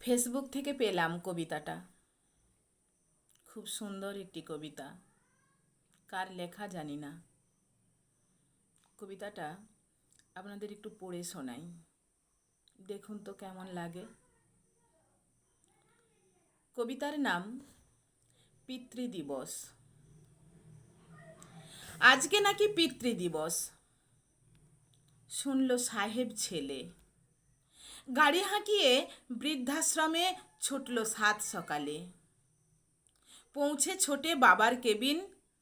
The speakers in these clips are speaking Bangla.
ফেসবুক থেকে পেলাম কবিতাটা। খুব সুন্দর একটি কবিতা, কার লেখা জানি না। কবিতাটা আপনাদের একটু পড়ে শোনাই, দেখুন তো কেমন লাগে। কবিতার নাম পিতৃদিবস। আজকে নাকি পিতৃদিবস, শুনল সাহেব ছেলে। গাড়ি হাঁকিয়ে বৃদ্ধাশ্রমে ছুটল সাত সকালে। পৌঁছে ছোটে বাবার কেবিন,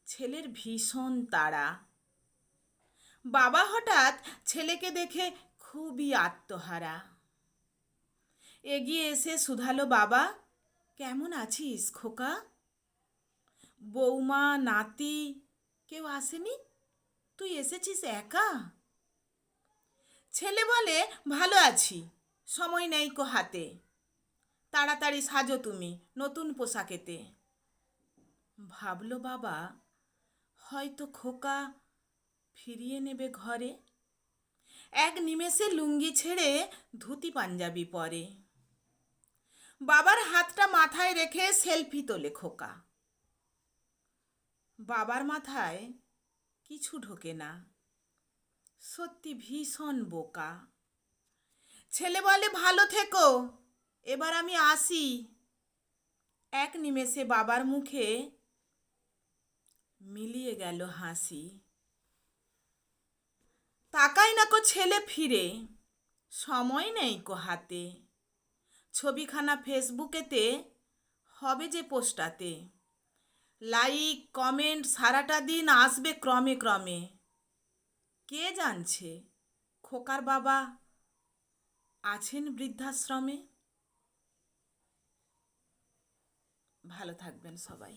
ছেলের ভীষণ তাড়া। বাবা হঠাৎ ছেলেকে দেখে খুবই আত্মহারা। এগিয়ে এসে শুধালো, বাবা কেমন আছিস খোকা? বৌমা নাতি কেউ আসেনি, তুই এসেছিস একা? ছেলে বলে, ভালো আছি, সময় নেই কো হাতে। তাড়াতাড়ি সাজো তুমি নতুন পোশাকেতে। ভাবলো বাবা, হয়তো খোকা ফিরিয়ে নেবে ঘরে। এক নিমেষে লুঙ্গি ছেড়ে ধুতি পাঞ্জাবি পরে। বাবার হাতটা মাথায় রেখে সেলফি তোলে খোকা। বাবার মাথায় কিছু ঢোকে না, সত্যি ভীষণ বোকা। ছেলে বলে, ভালো থেকো, এবার আমি আসি। এক নিমেষে বাবার মুখে মিলিয়ে গেল হাসি। তাকাই না কো ছেলে ফিরে, সময় নেই কো হাতে। ছবিখানা ফেসবুকেতে হবে যে পোস্টাতে। লাইক কমেন্ট সারাটা দিন আসবে ক্রমে ক্রমে। কে জানছে খোকার বাবা আছেন বৃদ্ধাশ্রমে। ভালো থাকবেন সবাই।